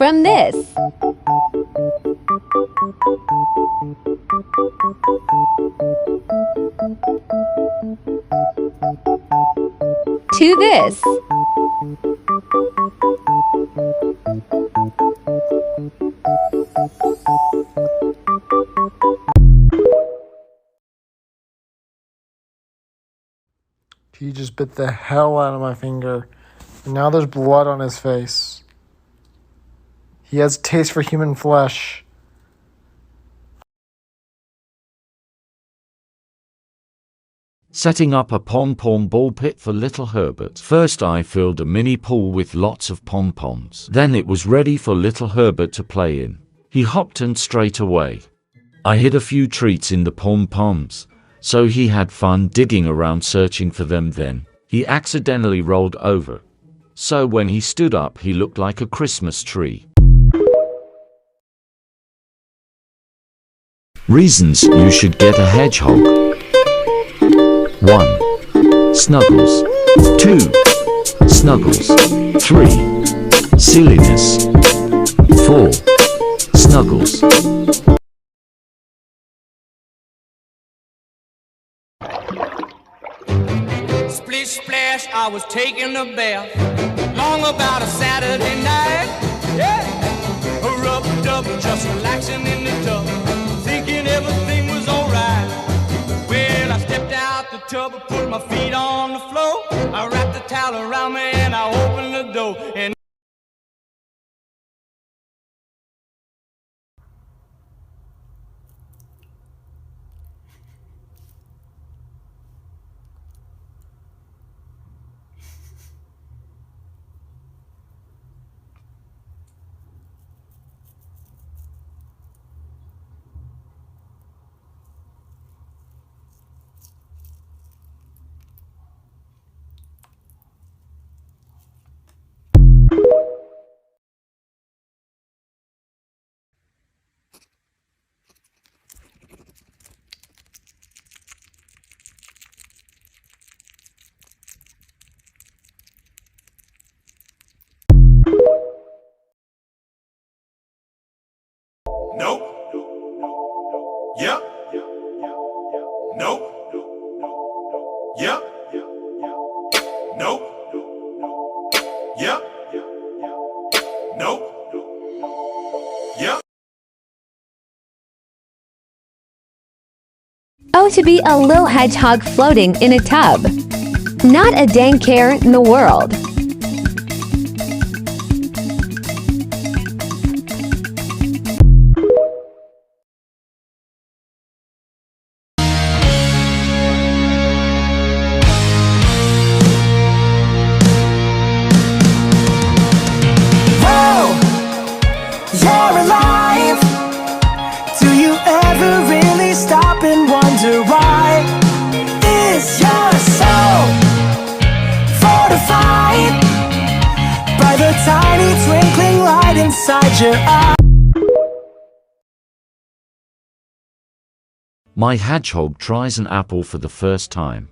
from this. To this. He just bit the hell out of my finger, and now there's blood on his face. He has a taste for human flesh. Setting up a pom-pom ball pit for little Herbert. First I filled a mini pool with lots of pom-poms. Then it was ready for little Herbert to play in. He hopped in straight away. I hid a few treats in the pom-poms, so he had fun digging around searching for them. Then he accidentally rolled over. So when he stood up he looked like a Christmas tree. Reasons you should get a hedgehog. 1. Snuggles. 2. Snuggles. 3. Silliness. 4. Snuggles. Splish splash, I was taking a bath, long about a Saturday night. Yeah, rubbed up, just relaxing in the tub, thinking everything was alright. Well, I stepped out the tub, put my feet on the floor, I wrapped the towel around me and I opened the door. And Nope. Yep. Nope. Yep. Nope. Yep. Nope. Yep. Oh, to be a little hedgehog floating in a tub. Not a dang care in the world. You're alive. Do you ever really stop and wonder why? Is your soul fortified by the tiny twinkling light inside your eye? My hedgehog tries an apple for the first time.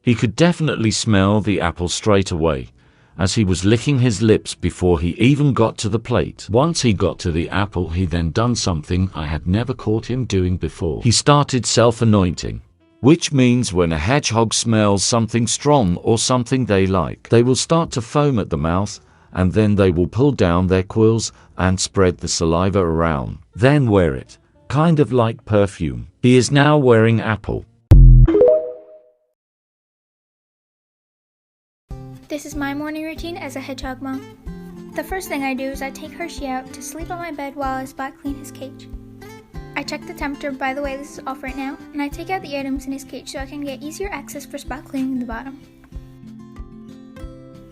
He could definitely smell the apple straight away, as he was licking his lips before he even got to the plate. Once he got to the apple, he then done something I had never caught him doing before. He started self-anointing, which means when a hedgehog smells something strong or something they like, they will start to foam at the mouth, and then they will pull down their quills and spread the saliva around, then wear it, kind of like perfume. He is now wearing apple. This is my morning routine as a hedgehog mom. The first thing I do is I take Hershey out to sleep on my bed while I spot clean his cage. I check the temperature, by the way this is off right now, and I take out the items in his cage so I can get easier access for spot cleaning the bottom.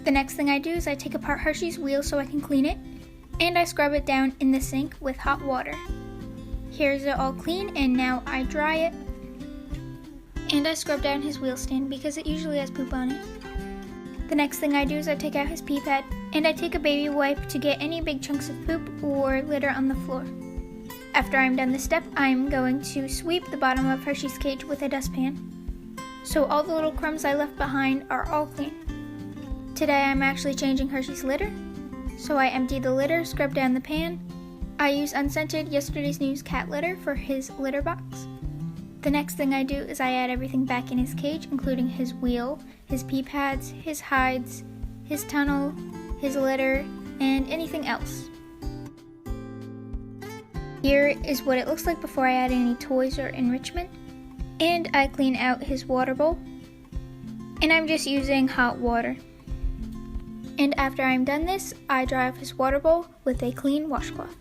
The next thing I do is I take apart Hershey's wheel so I can clean it, and I scrub it down in the sink with hot water. Here's it all clean, and now I dry it. And I scrub down his wheel stand because it usually has poop on it. The next thing I do is I take out his pee pad, and I take a baby wipe to get any big chunks of poop or litter on the floor. After I'm done this step, I'm going to sweep the bottom of Hershey's cage with a dustpan, so all the little crumbs I left behind are all clean. Today I'm actually changing Hershey's litter, So I empty the litter, scrub down the pan. I use unscented Yesterday's News cat litter for his litter box. The next thing I do is I add everything back in his cage, including his wheel, his pee pads, his hides, his tunnel, his litter, and anything else. Here is what it looks like before I add any toys or enrichment. And I clean out his water bowl. And I'm just using hot water. And after I'm done this, I dry off his water bowl with a clean washcloth.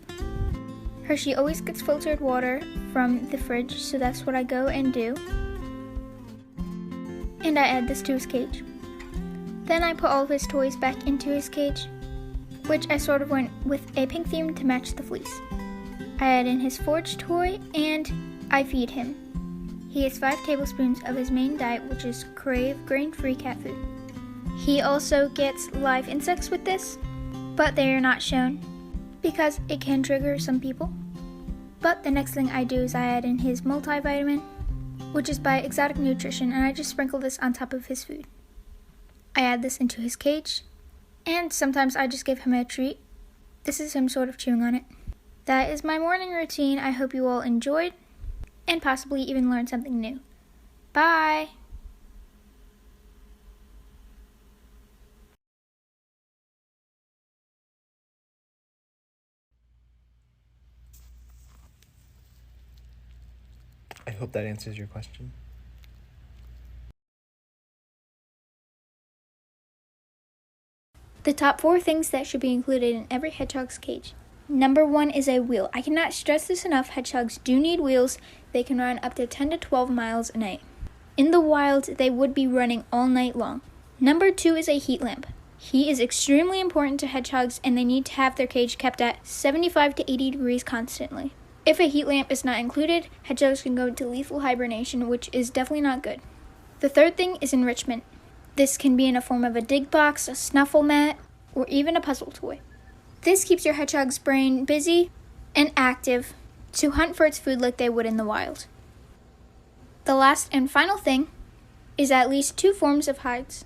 Hershey always gets filtered water from the fridge, so that's what I go and do. And I add this to his cage. Then I put all of his toys back into his cage, which I sort of went with a pink theme to match the fleece. I add in his forage toy and I feed him. He has 5 tablespoons of his main diet, which is Crave grain-free cat food. He also gets live insects with this, but they are not shown because it can trigger some people. But the next thing I do is I add in his multivitamin, which is by Exotic Nutrition, and I just sprinkle this on top of his food. I add this into his cage, and sometimes I just give him a treat. This is him sort of chewing on it. That is my morning routine. I hope you all enjoyed and possibly even learned something new. Bye! I hope that answers your question. The top 4 things that should be included in every hedgehog's cage. Number 1 is a wheel. I cannot stress this enough. Hedgehogs do need wheels. They can run up to 10 to 12 miles a night. In the wild, they would be running all night long. Number 2 is a heat lamp. Heat is extremely important to hedgehogs, and they need to have their cage kept at 75 to 80 degrees constantly. If a heat lamp is not included, hedgehogs can go into lethal hibernation, which is definitely not good. The third thing is enrichment. This can be in a form of a dig box, a snuffle mat, or even a puzzle toy. This keeps your hedgehog's brain busy and active to hunt for its food like they would in the wild. The last and final thing is at least 2 forms of hides.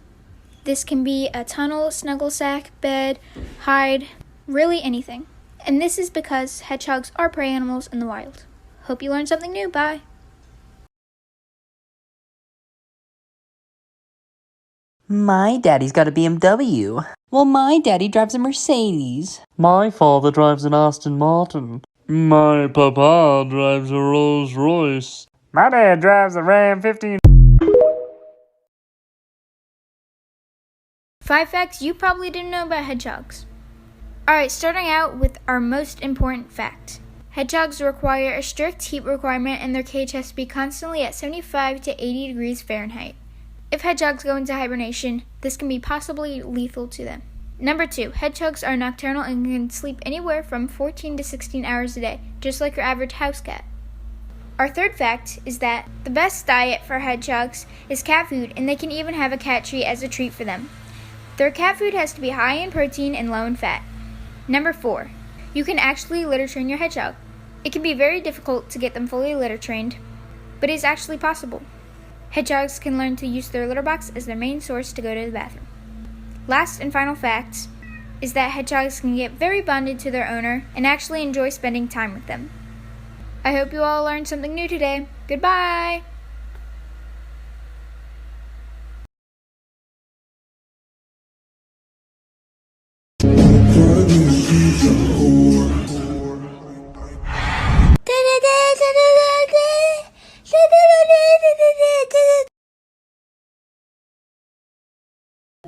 This can be a tunnel, snuggle sack, bed, hide, really anything. And this is because hedgehogs are prey animals in the wild. Hope you learned something new. Bye! My daddy's got a BMW. Well, my daddy drives a Mercedes. My father drives an Aston Martin. My papa drives a Rolls Royce. My dad drives a Ram 15. 5 facts you probably didn't know about hedgehogs. Alright, starting out with our most important fact. Hedgehogs require a strict heat requirement, and their cage has to be constantly at 75 to 80 degrees Fahrenheit. If hedgehogs go into hibernation, this can be possibly lethal to them. Number 2, hedgehogs are nocturnal and can sleep anywhere from 14 to 16 hours a day, just like your average house cat. Our third fact is that the best diet for hedgehogs is cat food, and they can even have a cat treat as a treat for them. Their cat food has to be high in protein and low in fat. Number 4, you can actually litter train your hedgehog. It can be very difficult to get them fully litter trained, but it is actually possible. Hedgehogs can learn to use their litter box as their main source to go to the bathroom. Last and final fact is that hedgehogs can get very bonded to their owner and actually enjoy spending time with them. I hope you all learned something new today. Goodbye!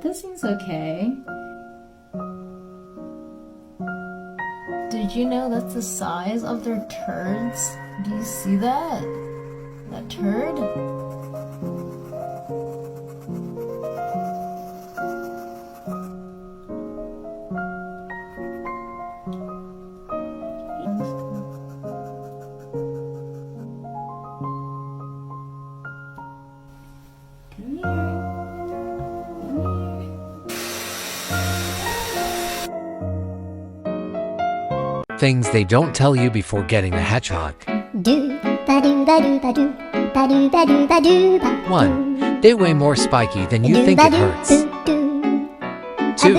This seems okay. Did you know that's the size of their turds? Do you see that? That turd? Things they don't tell you before getting a hedgehog. 1. They weigh more spiky than you think it hurts. 2.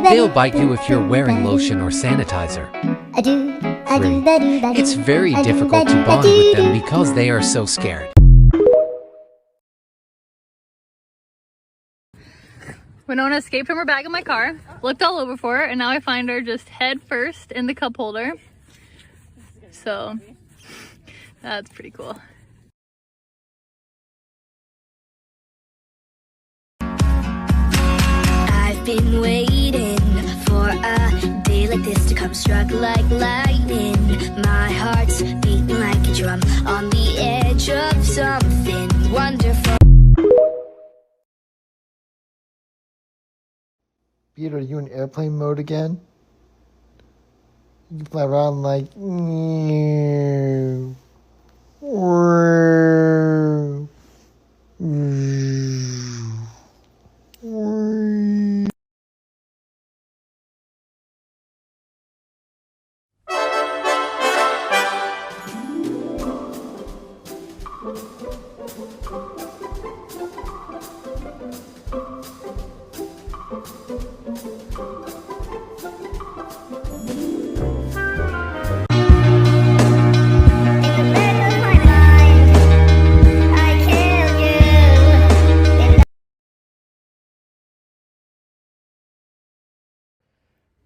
They'll bite you if you're wearing lotion or sanitizer. 3. It's very difficult to bond with them because they are so scared. Winona escaped from her bag in my car, looked all over for her, and now I find her just head first in the cup holder. So that's pretty cool. I've been waiting for a day like this to come, struck like lightning. My heart's beating like a drum on the edge of something wonderful. Peter, are you in airplane mode again? You fly around like...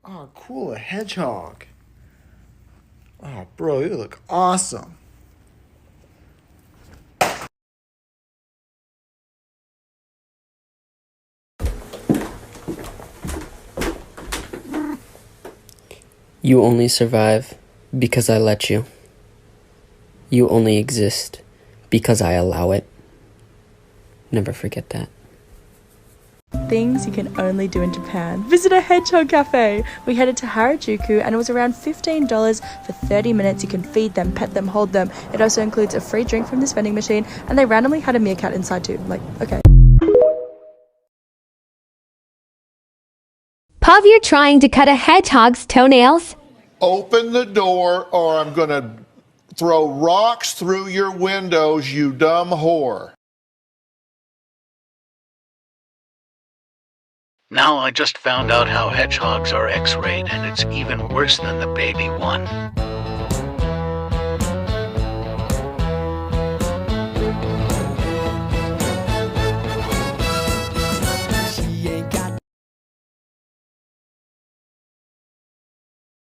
Oh, cool, a hedgehog. Oh, bro, you look awesome. You only survive because I let you. You only exist because I allow it. Never forget that. Things you can only do in Japan. Visit a Hedgehog cafe. We headed to Harajuku and it was around $15 for 30 minutes. You can feed them, pet them, hold them. It also includes a free drink from this vending machine and they randomly had a meerkat inside too. Like, okay. Puv, you're trying to cut a hedgehog's toenails? Open the door or I'm gonna throw rocks through your windows, you dumb whore. Now I just found out how hedgehogs are X-rayed, and it's even worse than the baby one.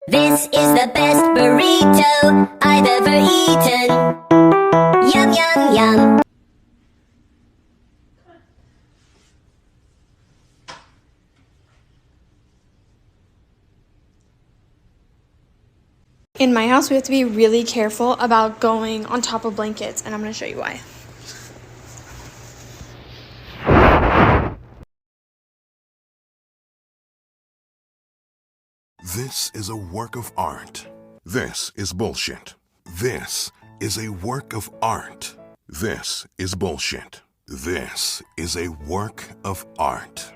This is the best burrito I've ever eaten. Yum, yum, yum. In my house, we have to be really careful about going on top of blankets, and I'm going to show you why. This is a work of art. This is bullshit. This is a work of art. This is bullshit. This is a work of art.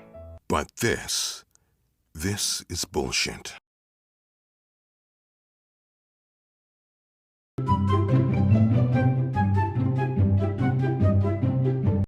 But this is bullshit.